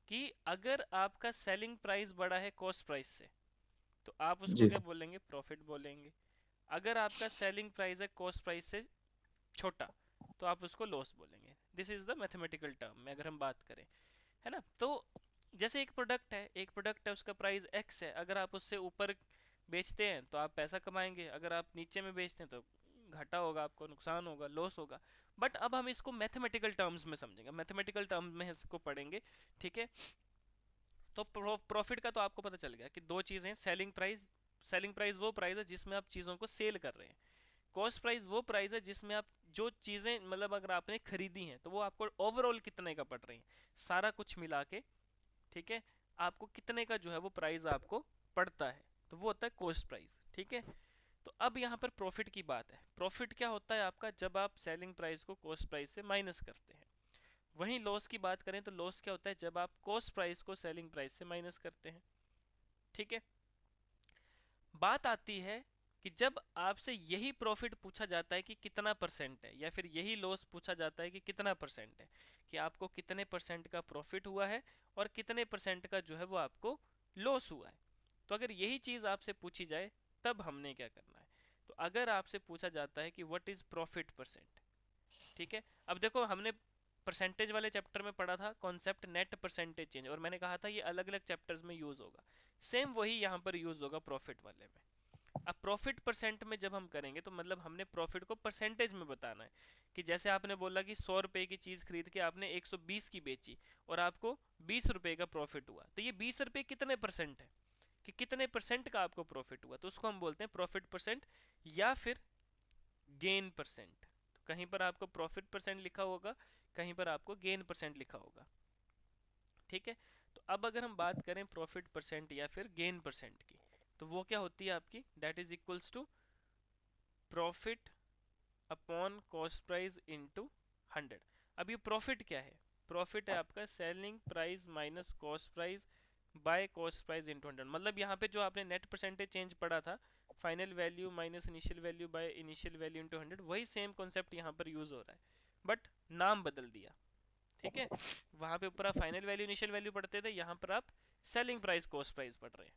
कि अगर आपका सेलिंग प्राइस बड़ा है कॉस्ट प्राइस से तो आप उसको जी। क्या बोलेंगे, प्रॉफिट बोलेंगे। अगर आपका सेलिंग प्राइस है कॉस्ट प्राइस से छोटा तो आप उसको लॉस बोलेंगे। This is the mathematical term में अगर हम बात करें, है ना। तो जैसे एक प्रोडक्ट है उसका प्राइस एक्स है, अगर आप उससे ऊपर बेचते हैं तो आप पैसा कमाएंगे, अगर आप नीचे में बेचते हैं तो घाटा होगा, आपको नुकसान होगा, लॉस होगा। बट अब हम इसको मैथमेटिकल टर्म्स में समझेंगे, मैथमेटिकल टर्म्स में इसको पढ़ेंगे, ठीक है। तो प्रॉफिट का तो आपको पता चल गया कि दो चीज़ें हैं, सेलिंग प्राइस वो प्राइस है जिसमें आप चीज़ों को सेल कर रहे हैं। कॉस्ट प्राइस वो प्राइस है जिसमें आप जो चीज़ें मतलब अगर आपने खरीदी हैं तो वो आपको ओवरऑल कितने का पड़ रही है, सारा कुछ मिला के, ठीक है, आपको कितने का जो है वो प्राइस आपको पड़ता है, तो वो होता है कॉस्ट प्राइस, ठीक है। तो अब यहाँ पर प्रॉफिट की बात है। प्रॉफिट क्या होता है आपका, जब आप सेलिंग प्राइस को कॉस्ट प्राइस से माइनस करते हैं। वहीं लॉस की बात करें तो लॉस क्या होता है, जब आप कॉस्ट प्राइस को सेलिंग प्राइस से माइनस करते हैं, ठीक है। बात आती है कि जब आपसे यही प्रॉफिट पूछा जाता है कि कितना परसेंट है, या फिर यही लॉस पूछा जाता है कि कितना परसेंट है, कि आपको कितने परसेंट का प्रॉफिट हुआ है और कितने परसेंट का जो है वो आपको लॉस हुआ है। तो अगर यही चीज आपसे पूछी जाए तब हमने क्या करना है। तो अगर आपसे पूछा जाता है कि व्हाट इज प्रॉफिट परसेंट, ठीक है। अब देखो हमने परसेंटेज वाले चैप्टर में पढ़ा था कॉन्सेप्ट नेट परसेंटेज चेंज, और मैंने कहा था ये अलग अलग चैप्टर्स में यूज होगा। सेम वही यहाँ पर यूज होगा प्रॉफिट वाले में। अब प्रॉफिट परसेंट में जब हम करेंगे तो मतलब हमने प्रॉफिट को परसेंटेज में बताना है, कि जैसे आपने बोला कि 100 रुपए की चीज खरीद के आपने 120 की बेची और आपको 20 रुपए का प्रॉफिट हुआ, तो ये 20 रुपए कितने परसेंट है, कि कितने परसेंट का आपको प्रॉफिट हुआ, तो उसको हम बोलते हैं प्रॉफिट परसेंट या फिर गेन परसेंट। तो कहीं पर आपको प्रॉफिट परसेंट लिखा होगा, कहीं पर आपको गेन परसेंट लिखा होगा, ठीक है। तो अब अगर हम बात करें प्रॉफिट परसेंट या फिर गेन परसेंट की, तो वो क्या होती है आपकी, that is equals to profit upon cost price into 100। अब ये प्रॉफिट क्या है, प्रॉफिट है आपका selling price minus cost price by cost price into 100। मतलब यहाँ पे जो आपने नेट परसेंटेज चेंज पढ़ा था, final value minus initial value by initial value into 100, वही सेम कॉन्सेप्ट यहाँ पर यूज हो रहा है, बट नाम बदल दिया, ठीक है। वहां पे ऊपर आप फाइनल वैल्यू इनिशियल वैल्यू पढ़ते थे, यहाँ पर आप सेलिंग प्राइस कॉस्ट प्राइस पढ़ रहे हैं,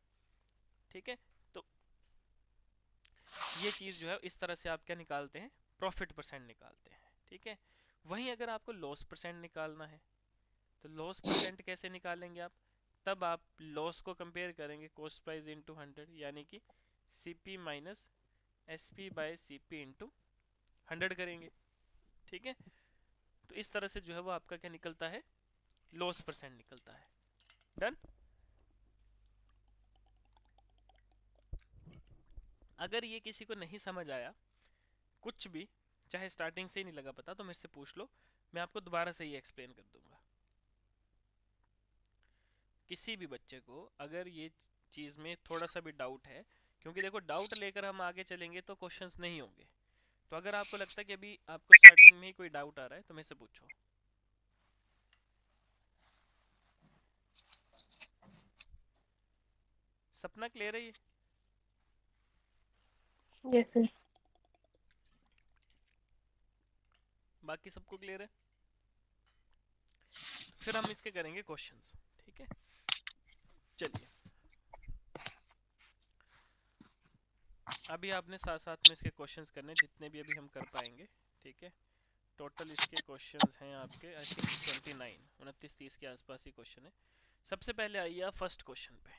ठीक है। तो ये चीज़ जो है इस तरह से आप क्या निकालते हैं, प्रॉफिट परसेंट निकालते हैं, ठीक है। वहीं अगर आपको लॉस परसेंट निकालना है तो लॉस परसेंट कैसे निकालेंगे आप, तब आप लॉस को कंपेयर करेंगे कॉस्ट प्राइस इंटू 100, यानी कि C P minus S P by C P into 100 करेंगे, ठीक है। तो इस तरह से जो है वो आपका क्या निकलता है, लॉस परसेंट निकलता है। डन। अगर ये किसी को नहीं समझ आया कुछ भी, चाहे स्टार्टिंग से ही नहीं लगा पता, तो मेरे से पूछ लो, मैं आपको दोबारा से ही एक्सप्लेन कर दूंगा। किसी भी बच्चे को अगर ये चीज़ में थोड़ा सा भी डाउट है, क्योंकि देखो डाउट लेकर हम आगे चलेंगे तो क्वेश्चंस नहीं होंगे। तो अगर आपको लगता है कि अभी आपको स्टार्टिंग में ही कोई डाउट आ रहा है तो मेरे से पूछो। सपना क्लियर है ये, यस सर। बाकी सबको क्लियर है, तो फिर हम इसके करेंगे क्वेश्चंस, ठीक है। चलिए, अभी आपने साथ साथ में इसके क्वेश्चंस करने जितने भी अभी हम कर पाएंगे, ठीक है। टोटल इसके क्वेश्चंस हैं आपके आई थिंक 29, 29 30 के आसपास ही क्वेश्चन है। सबसे पहले आइए आप फर्स्ट क्वेश्चन पे,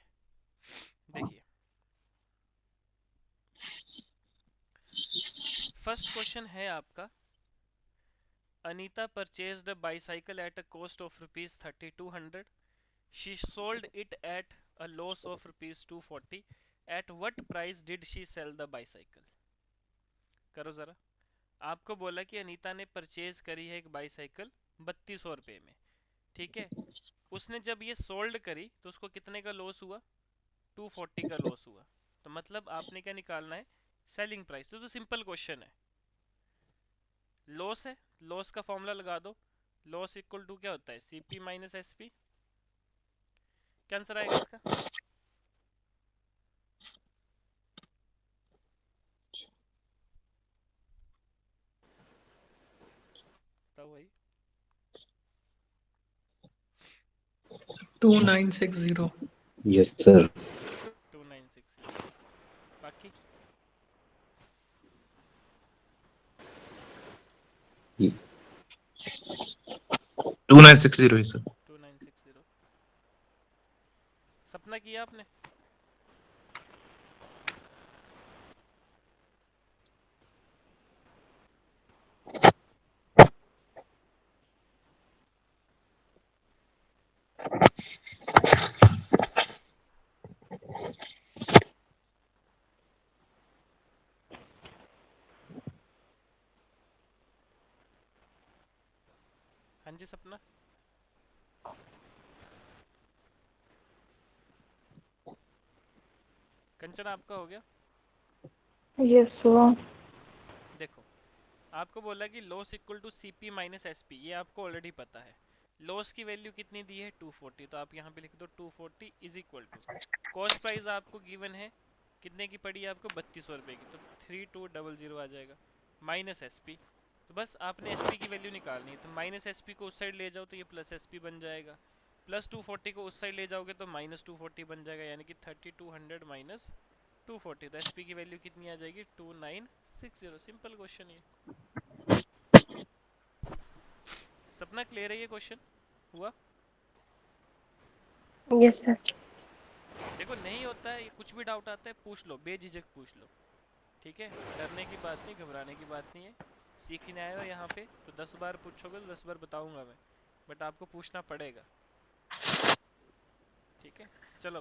देखिए। फर्स्ट क्वेश्चन है आपका, Anita purchased a bicycle at a cost of rupees 3200. She sold it at a loss of rupees 240. At what price did she sell the bicycle? करो जरा। आपको बोला कि अनीता ने परचेज करी है एक बाईसाइकिल 3200 रुपये में, ठीक है। उसने जब ये सोल्ड करी तो उसको कितने का लॉस हुआ, 240 का लॉस हुआ। तो मतलब आपने क्या निकालना है, सेलिंग प्राइस। तो सिंपल क्वेश्चन है, लॉस है, लॉस का फॉर्मूला लगा दो। लॉस इक्वल टू क्या होता है, सीपी माइनस एसपी। क्या आंसर आएगा इसका, बताओ भाई। 2960। Yes sir. 2960। बाकी 2960 ही सर। 2960। सपना किया आपने? हाँ जी सपना। कंचना आपका हो गया? यस हुआ। देखो, आपको बोला कि loss equal to C P minus S P, ये आपको ऑलरेडी पता है। लॉस की वैल्यू कितनी दी है? 240, तो आप यहाँ पे लिख दो 240 is equal to cost price आपको गिवन है कितने की पड़ी है आपको? 3200 रुपये की, तो 3200 आ जाएगा माइनस एस पी। तो बस आपने एस पी की वैल्यू निकालनी है, तो माइनस एस पी को उस साइड ले जाओ तो ये प्लस एस पी बन जाएगा, प्लस 240 को उस साइड ले जाओगे तो माइनस 240 बन जाएगा, यानी कि 3200 माइनस 240, तो एस पी की वैल्यू कितनी आ जाएगी? 2960। सिंपल क्वेश्चन ये। सपना क्लियर है ये क्वेश्चन? हुआ? Yes sir. देखो नहीं होता है, कुछ भी डाउट आता है पूछ लो, बेझिझक पूछ लो, ठीक है? डरने की बात नहीं, घबराने की बात नहीं है। सीखने आए हो यहाँ पे तो 10 बार पूछोगे तो 10 बार बताऊंगा मैं, बट आपको पूछना पड़ेगा, ठीक है? चलो